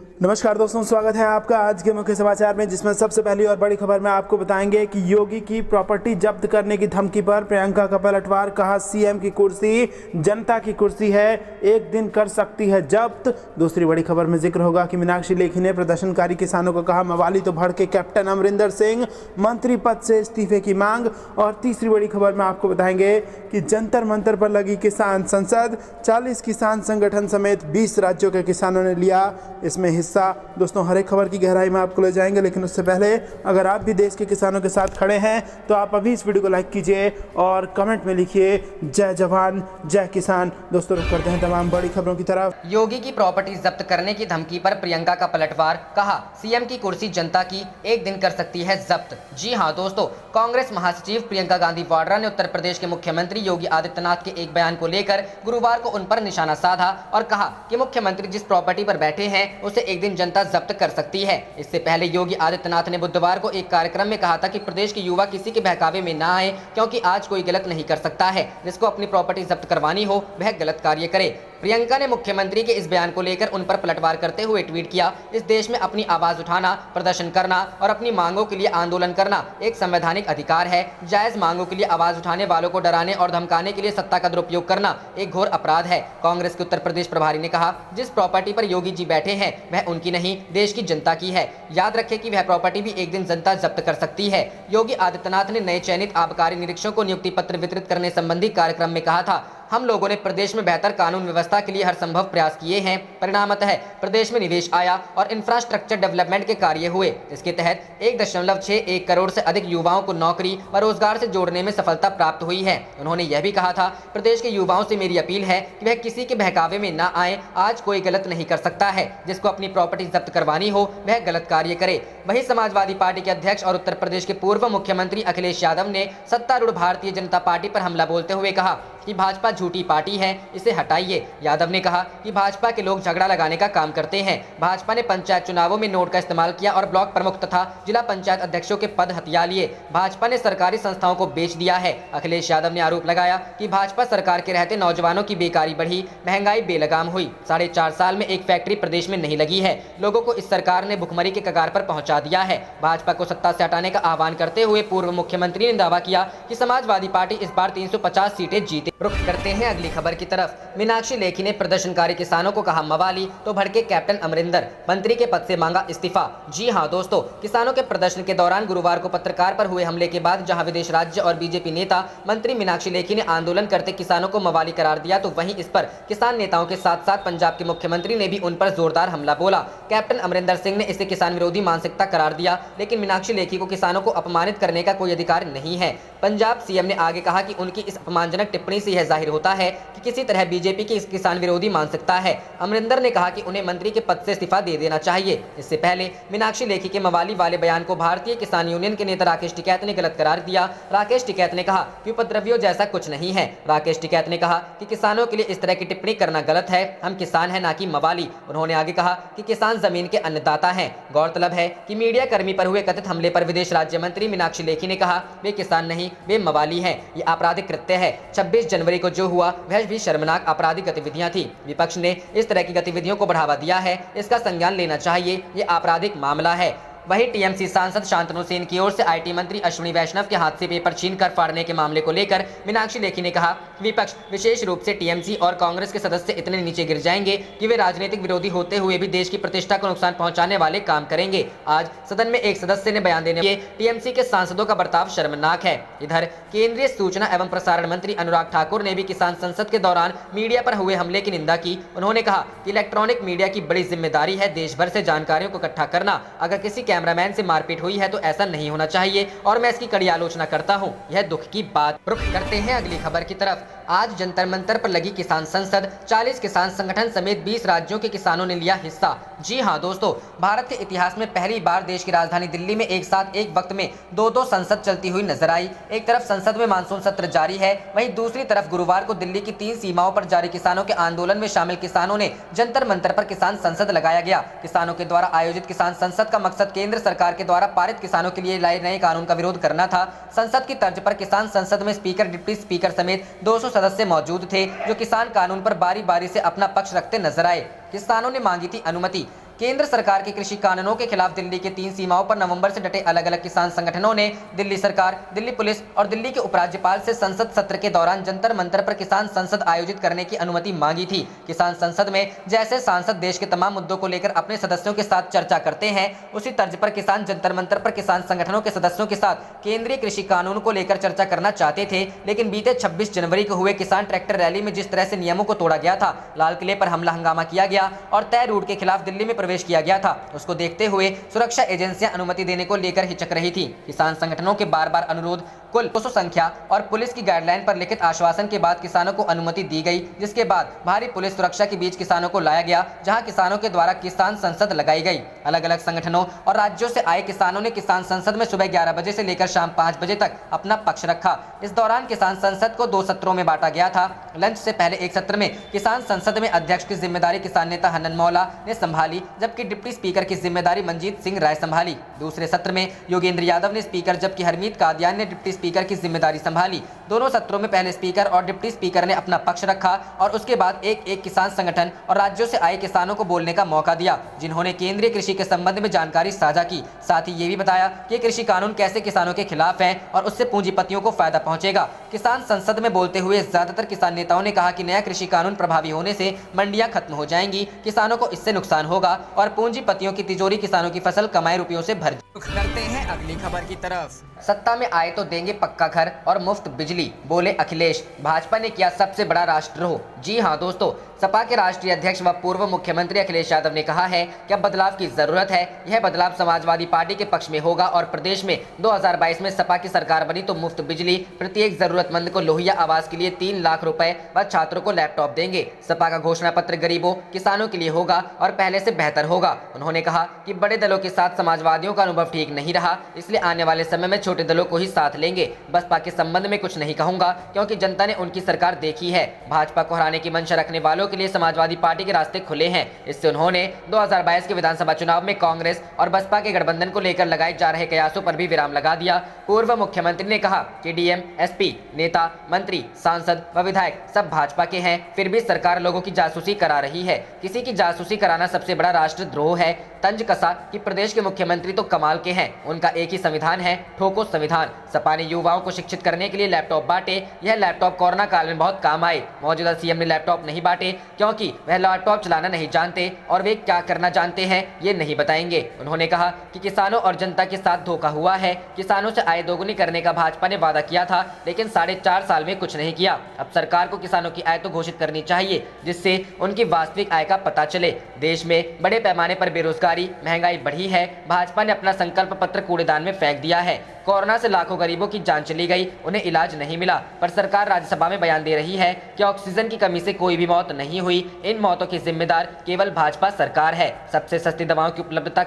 नमस्कार दोस्तों, स्वागत है आपका आज के मुख्य समाचार में, जिसमें सबसे पहली और बड़ी खबर में आपको बताएंगे कि योगी की प्रॉपर्टी जब्त करने की धमकी पर प्रियंका का पलटवार। कहा सीएम की कुर्सी जनता की कुर्सी है, एक दिन कर सकती है जब्त। दूसरी बड़ी खबर में जिक्र होगा कि मीनाक्षी लेखी ने प्रदर्शनकारी किसानों को कहा मवाली तो भड़के कैप्टन अमरिंदर सिंह, मंत्री पद से इस्तीफे की मांग। और तीसरी बड़ी खबर में आपको बताएंगे कि जंतर मंतर पर लगी किसान संसद, 40 किसान संगठन समेत 20 राज्यों के किसानों ने लिया इसमें हिस्सा। दोस्तों, हर एक खबर की गहराई में आपको ले जाएंगे, लेकिन उससे पहले अगर आप भी देश के किसानों के साथ खड़े हैं तो आप अभी इस वीडियो को लाइक कीजिए और कमेंट में लिखिए जय जवान जय किसान। दोस्तों, रुक करते हैं तमाम बड़ी खबरों की तरफ। योगी की प्रॉपर्टी जब्त करने की धमकी पर प्रियंका का पलटवार। कहा सीएम की कुर्सी जनता की, एक दिन कर सकती है जब्त। जी हां दोस्तों, कांग्रेस महासचिव प्रियंका गांधी वाड्रा ने उत्तर प्रदेश के मुख्यमंत्री योगी आदित्यनाथ के एक बयान को लेकर गुरुवार को उन पर निशाना साधा और कहा कि मुख्यमंत्री जिस प्रॉपर्टी पर बैठे हैं उसे एक दिन जनता जब्त कर सकती है। इससे पहले योगी आदित्यनाथ ने बुधवार को एक कार्यक्रम में कहा था कि प्रदेश के युवा किसी के बहकावे में ना आए, क्योंकि आज कोई गलत नहीं कर सकता है। जिसको अपनी प्रॉपर्टी जब्त करवानी हो वह गलत कार्य करे। प्रियंका ने मुख्यमंत्री के इस बयान को लेकर उन पर पलटवार करते हुए ट्वीट किया, इस देश में अपनी आवाज उठाना, प्रदर्शन करना और अपनी मांगों के लिए आंदोलन करना एक संवैधानिक अधिकार है। जायज मांगों के लिए आवाज उठाने वालों को डराने और धमकाने के लिए सत्ता का दुरुपयोग करना एक घोर अपराध है। कांग्रेस के उत्तर प्रदेश प्रभारी ने कहा, जिस प्रॉपर्टी पर योगी जी बैठे हैं वह उनकी नहीं, देश की जनता की है। याद रखें कि वह प्रॉपर्टी भी एक दिन जनता जब्त कर सकती है। योगी आदित्यनाथ ने नए चयनित आबकारी निरीक्षकों को नियुक्ति पत्र वितरित करने संबंधी कार्यक्रम में कहा था, हम लोगों ने प्रदेश में बेहतर कानून व्यवस्था के लिए हर संभव प्रयास किए हैं। परिणामतः प्रदेश में निवेश आया और इंफ्रास्ट्रक्चर डेवलपमेंट के कार्य हुए। इसके तहत 1.61 करोड़ से अधिक युवाओं को नौकरी व रोजगार से जोड़ने में सफलता प्राप्त हुई है। उन्होंने यह भी कहा था, प्रदेश के युवाओं से मेरी अपील है कि वह किसी के बहकावे में न आए। आज कोई गलत नहीं कर सकता है, जिसको अपनी प्रॉपर्टी जब्त करवानी हो वह गलत कार्य करे। वहीं समाजवादी पार्टी के अध्यक्ष और उत्तर प्रदेश के पूर्व मुख्यमंत्री अखिलेश यादव ने सत्तारूढ़ भारतीय जनता पार्टी पर हमला बोलते हुए कहा कि भाजपा झूठी पार्टी है, इसे हटाइए। यादव ने कहा कि भाजपा के लोग झगड़ा लगाने का काम करते हैं। भाजपा ने पंचायत चुनावों में नोट का इस्तेमाल किया और ब्लॉक प्रमुख तथा जिला पंचायत अध्यक्षों के पद हथिया लिए। भाजपा ने सरकारी संस्थाओं को बेच दिया है। अखिलेश यादव ने आरोप लगाया कि भाजपा सरकार के रहते नौजवानों की बेकारी बढ़ी, महंगाई बेलगाम हुई। 4.5 साल में एक फैक्ट्री प्रदेश में नहीं लगी है। लोगों को इस सरकार ने भुखमरी के कगार पर पहुंचा दिया है। भाजपा को सत्ता से हटाने का आह्वान करते हुए पूर्व मुख्यमंत्री ने दावा किया कि समाजवादी पार्टी इस बार 350 सीटें जीते। रुख करते हैं अगली खबर की तरफ। मीनाक्षी लेखी ने प्रदर्शनकारी किसानों को कहा मवाली तो भड़के कैप्टन अमरिंदर, मंत्री के पद से मांगा इस्तीफा। जी हां दोस्तों, किसानों के प्रदर्शन के दौरान गुरुवार को पत्रकार पर हुए हमले के बाद जहां विदेश राज्य और बीजेपी नेता मंत्री मीनाक्षी लेखी ने आंदोलन करते किसानों को मवाली करार दिया, तो वहीं इस पर किसान नेताओं के साथ साथ पंजाब के मुख्यमंत्री ने भी उन पर जोरदार हमला बोला। कैप्टन अमरिंदर सिंह ने इसे किसान विरोधी मानसिकता करार दिया, लेकिन मीनाक्षी लेखी को किसानों को अपमानित करने का कोई अधिकार नहीं है। पंजाब सीएम ने आगे कहा कि उनकी इस अपमानजनक टिप्पणी से यह जाहिर होता है कि किसी तरह बीजेपी की इस किसान विरोधी मानसिकता है। अमरिंदर ने कहा कि उन्हें मंत्री के पद से इस्तीफा दे देना चाहिए। इससे पहले मीनाक्षी लेखी के मवाली वाले बयान को भारतीय किसान यूनियन के नेता राकेश टिकैत ने गलत करार दिया। राकेश टिकैत ने कहा कि उपद्रवियों जैसा कुछ नहीं है। राकेश टिकैत ने कहा कि किसानों के लिए इस तरह की टिप्पणी करना गलत है, हम किसान हैं ना कि मवाली। उन्होंने आगे कहा कि किसान जमीन के अन्नदाता हैं। गौरतलब है कि मीडिया कर्मी पर हुए कथित हमले पर विदेश राज्य मंत्री मीनाक्षी लेखी ने कहा, वे किसान नहीं, वे मवाली हैं। ये आपराधिक कृत्य है। 26 जनवरी को जो हुआ वह भी शर्मनाक आपराधिक गतिविधियां थी। विपक्ष ने इस तरह की गतिविधियों को बढ़ावा दिया है, इसका संज्ञान लेना चाहिए। ये आपराधिक मामला है। वहीं टीएमसी सांसद शांतनु सेन की ओर से आईटी मंत्री अश्विनी वैष्णव के हाथ से पेपर छीनकर फाड़ने के मामले को लेकर मीनाक्षी लेखी ने कहा, विपक्ष विशेष रूप से टीएमसी और कांग्रेस के सदस्य इतने नीचे गिर जाएंगे कि वे राजनीतिक विरोधी होते हुए भी देश की प्रतिष्ठा को नुकसान पहुंचाने वाले काम करेंगे। आज सदन में एक सदस्य ने बयान देने के टीएमसी के सांसदों का बर्ताव शर्मनाक है। इधर केंद्रीय सूचना एवं प्रसारण मंत्री अनुराग ठाकुर ने भी किसान संसद के दौरान मीडिया पर हुए हमले की निंदा की। उन्होंने कहा कि इलेक्ट्रॉनिक मीडिया की बड़ी जिम्मेदारी है देश भर से जानकारियों को इकट्ठा करना। अगर किसी कैमरामैन से मारपीट हुई है तो ऐसा नहीं होना चाहिए और मैं इसकी कड़ी आलोचना करता हूं। यह दुख की बात। रुख करते हैं अगली खबर की तरफ। आज जंतर मंतर पर लगी किसान संसद, 40 किसान संगठन समेत 20 राज्यों के किसानों ने लिया हिस्सा। जी हां दोस्तों, भारत के इतिहास में पहली बार देश की राजधानी दिल्ली में एक साथ एक वक्त में दो संसद चलती हुई नजर आई। एक तरफ संसद में मानसून सत्र जारी है, वहीं दूसरी तरफ गुरुवार को दिल्ली की 3 सीमाओं पर जारी किसानों के आंदोलन में शामिल किसानों ने जंतर मंतर पर किसान संसद लगाया गया। किसानों के द्वारा आयोजित किसान संसद का मकसद केंद्र सरकार के द्वारा पारित किसानों के लिए लाए नए कानून का विरोध करना था। संसद की तर्ज पर किसान संसद में स्पीकर, डिप्टी स्पीकर समेत 200 सदस्य मौजूद थे, जो किसान कानून पर बारी बारी से अपना पक्ष रखते नजर आए। किसानों ने मांगी थी अनुमति केंद्र सरकार के कृषि कानूनों के खिलाफ दिल्ली के 3 सीमाओं पर नवंबर से डटे अलग अलग किसान संगठनों ने दिल्ली सरकार, दिल्ली पुलिस और दिल्ली के उपराज्यपाल से संसद सत्र के दौरान जंतर मंतर पर किसान संसद आयोजित करने की अनुमति मांगी थी। किसान संसद में जैसे सांसद देश के तमाम मुद्दों को लेकर अपने सदस्यों के साथ चर्चा करते हैं, उसी तर्ज पर किसान जंतर मंतर पर किसान संगठनों के सदस्यों के साथ केंद्रीय कृषि कानून को लेकर चर्चा करना चाहते थे। लेकिन बीते 26 जनवरी को हुए किसान ट्रैक्टर रैली में जिस तरह से नियमों को तोड़ा गया था, लाल किले पर हमला हंगामा किया गया और तय रूट के खिलाफ दिल्ली में प्रवेश किया गया था, उसको देखते हुए सुरक्षा एजेंसियां अनुमति देने को लेकर हिचक रही थी। किसान संगठनों के बार बार अनुरोध, कुल 200 संख्या और पुलिस की गाइडलाइन पर लिखित आश्वासन के बाद किसानों को अनुमति दी गई, जिसके बाद भारी पुलिस सुरक्षा के बीच किसानों को लाया गया, जहां किसानों के द्वारा किसान संसद लगाई गई। अलग अलग संगठनों और राज्यों से आए किसानों ने किसान संसद में सुबह 11 बजे से लेकर शाम 5 बजे तक अपना पक्ष रखा। इस दौरान किसान संसद को 2 सत्रों में बांटा गया था। लंच से पहले एक सत्र में किसान संसद में अध्यक्ष की जिम्मेदारी किसान नेता हन्नन मौला ने संभाली, जबकि डिप्टी स्पीकर की जिम्मेदारी मंजीत सिंह राय संभाली। दूसरे सत्र में योगेंद्र यादव ने स्पीकर, जबकि हरमीत कादियान ने डिप्टी स्पीकर की जिम्मेदारी संभाली। दोनों सत्रों में पहले स्पीकर और डिप्टी स्पीकर ने अपना पक्ष रखा और उसके बाद एक एक किसान संगठन और राज्यों से आए किसानों को बोलने का मौका दिया, जिन्होंने केंद्रीय कृषि के संबंध में जानकारी साझा की। साथ ही ये भी बताया कि कृषि कानून कैसे किसानों के खिलाफ है और उससे पूंजीपतियों को फायदा पहुंचेगा। किसान संसद में बोलते हुए ज्यादातर किसान नेताओं ने कहा कि नया कृषि कानून प्रभावी होने से मंडियां खत्म हो जाएंगी, किसानों को इससे नुकसान होगा और पूंजीपतियों की तिजोरी किसानों की फसल कमाए रुपयों से भर। करते हैं अगली खबर की तरफ। सत्ता में आए तो देंगे पक्का घर और मुफ्त बिजली, बोले अखिलेश। भाजपा ने किया सबसे बड़ा राष्ट्रद्रोह। जी हां दोस्तों, सपा के राष्ट्रीय अध्यक्ष व पूर्व मुख्यमंत्री अखिलेश यादव ने कहा है कि अब बदलाव की जरूरत है। यह बदलाव समाजवादी पार्टी के पक्ष में होगा और प्रदेश में 2022 में सपा की सरकार बनी तो मुफ्त बिजली, प्रत्येक जरूरतमंद को लोहिया आवास के लिए 3 लाख रुपए व छात्रों को लैपटॉप देंगे। सपा का घोषणा पत्र गरीबों, किसानों के लिए होगा और पहले से बेहतर होगा। उन्होंने कहा कि बड़े दलों के साथ समाजवादियों का अनुभव ठीक नहीं रहा, इसलिए आने वाले समय में छोटे दलों को ही साथ लेंगे। बसपा के संबंध में कुछ नहीं कहूंगा क्योंकि जनता ने उनकी सरकार देखी है। भाजपा को हराने की मंशा रखने वालों के लिए समाजवादी पार्टी के रास्ते खुले हैं। इससे उन्होंने 2022 के विधानसभा चुनाव में कांग्रेस और बसपा के गठबंधन को लेकर लगाए जा रहे कयासों पर भी विराम लगा दिया। पूर्व मुख्यमंत्री ने कहा कि डीएम, एसपी, नेता, मंत्री, सांसद व विधायक सब भाजपा के हैं, फिर भी सरकार लोगों की जासूसी करा रही है। किसी की जासूसी कराना सबसे बड़ा राष्ट्रद्रोह है। तंज कसा कि प्रदेश के मुख्यमंत्री तो कमाल के हैं, उनका एक ही संविधान है, ठोको संविधान। सपा ने युवाओं को शिक्षित करने के लिए लैपटॉप बांटे। यह लैपटॉप कोरोना काल में बहुत काम आए। मौजूदा सीएम ने लैपटॉप नहीं बांटे क्योंकि वह लैपटॉप चलाना नहीं जानते और वे क्या करना जानते हैं ये नहीं बताएंगे। उन्होंने कहा कि किसानों और जनता के साथ धोखा हुआ है। किसानों से आय दोगुनी करने का भाजपा ने वादा किया था, लेकिन 4.5 साल में कुछ नहीं किया। अब सरकार को किसानों की आय तो घोषित करनी चाहिए, जिससे उनकी वास्तविक आय का पता चले। देश में बड़े पैमाने पर बेरोजगारी, महंगाई बढ़ी है। भाजपा ने अपना संकल्प पत्र कूड़ेदान में फेंक दिया है। कोरोना से लाखों गरीबों की जान चली गई, उन्हें इलाज नहीं मिला, पर सरकार राज्यसभा में बयान दे रही है कि ऑक्सीजन की कमी से कोई भी मौत नहीं हुई। इन मौतों की जिम्मेदार केवल भाजपा सरकार है। सबसे सस्ती दवाओं की उपलब्धता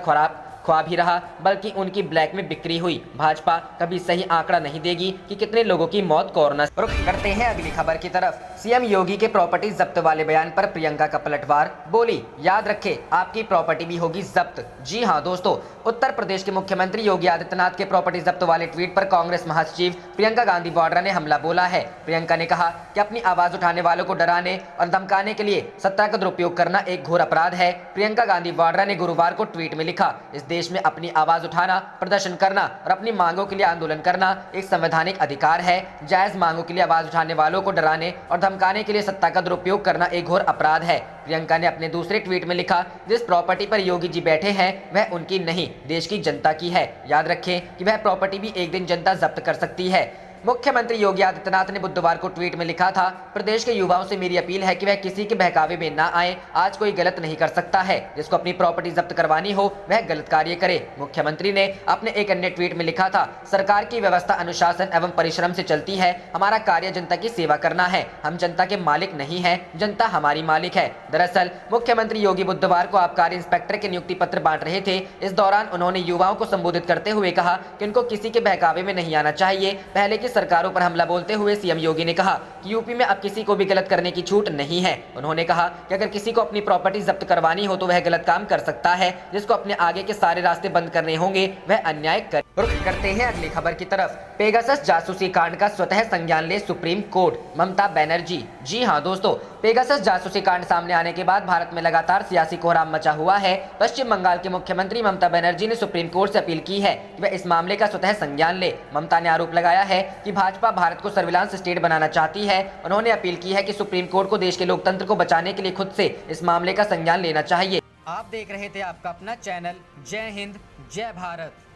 ख्वाब ही रहा, बल्कि उनकी ब्लैक में बिक्री हुई। भाजपा कभी सही आंकड़ा नहीं देगी कि कितने लोगों की मौत कोरोना से। रुक करते हैं अगली खबर की तरफ। सीएम योगी के प्रॉपर्टी जब्त वाले बयान पर प्रियंका का पलटवार, बोली याद रखे आपकी प्रॉपर्टी भी होगी जब्त। जी हां दोस्तों, उत्तर प्रदेश के मुख्यमंत्री योगी आदित्यनाथ के प्रॉपर्टी जब्त वाले ट्वीट पर कांग्रेस महासचिव प्रियंका गांधी वाड्रा ने हमला बोला है। प्रियंका ने कहा कि अपनी आवाज उठाने वालों को डराने और धमकाने के लिए सत्ता का दुरुपयोग करना एक घोर अपराध है। प्रियंका गांधी वाड्रा ने गुरुवार को ट्वीट में लिखा, इस देश में अपनी आवाज उठाना, प्रदर्शन करना और अपनी मांगों के लिए आंदोलन करना एक संवैधानिक अधिकार है। जायज मांगों के लिए आवाज उठाने वालों को डराने और धमकाने के लिए सत्ता का दुरुपयोग करना एक घोर अपराध है। प्रियंका ने अपने दूसरे ट्वीट में लिखा, जिस प्रॉपर्टी पर योगी जी बैठे हैं वह उनकी नहीं, देश की जनता की है। याद रखें कि वह प्रॉपर्टी भी एक दिन जनता जब्त कर सकती है। मुख्यमंत्री योगी आदित्यनाथ ने बुधवार को ट्वीट में लिखा था, प्रदेश के युवाओं से मेरी अपील है कि वह किसी के बहकावे में ना आए। आज कोई गलत नहीं कर सकता है, जिसको अपनी प्रॉपर्टी जब्त करवानी हो वह गलत कार्य करे। मुख्यमंत्री ने अपने एक अन्य ट्वीट में लिखा था, सरकार की व्यवस्था अनुशासन एवं परिश्रम से चलती है। हमारा कार्य जनता की सेवा करना है। हम जनता के मालिक नहीं है, जनता हमारी मालिक है। दरअसल मुख्यमंत्री योगी बुधवार को आबकारी इंस्पेक्टर के नियुक्ति पत्र बांट रहे थे। इस दौरान उन्होंने युवाओं को संबोधित करते हुए कहा कि उनको किसी के बहकावे में नहीं आना चाहिए। पहले की सरकारों पर हमला बोलते हुए सीएम योगी ने कहा कि यूपी में अब किसी को भी गलत करने की छूट नहीं है। उन्होंने कहा कि अगर किसी को अपनी प्रॉपर्टी जब्त करवानी हो तो वह गलत काम कर सकता है, जिसको अपने आगे के सारे रास्ते बंद करने होंगे वह अन्याय कर। रुख करते हैं अगली खबर की तरफ। पेगासस जासूसी कांड का स्वतः संज्ञान ले सुप्रीम कोर्ट, ममता बनर्जी। जी हां दोस्तों, पेगासस जासूसी कांड सामने आने के बाद भारत में लगातार सियासी कोहराम मचा हुआ है। पश्चिम बंगाल की मुख्यमंत्री ममता बनर्जी ने सुप्रीम कोर्ट से अपील की है कि वह इस मामले का स्वतः संज्ञान ले। ममता ने आरोप लगाया है कि भाजपा भारत को सर्विलांस स्टेट बनाना चाहती है। उन्होंने अपील की है कि सुप्रीम कोर्ट को देश के लोकतंत्र को बचाने के लिए खुद से इस मामले का संज्ञान लेना चाहिए। आप देख रहे थे आपका अपना चैनल जय हिंद जय भारत।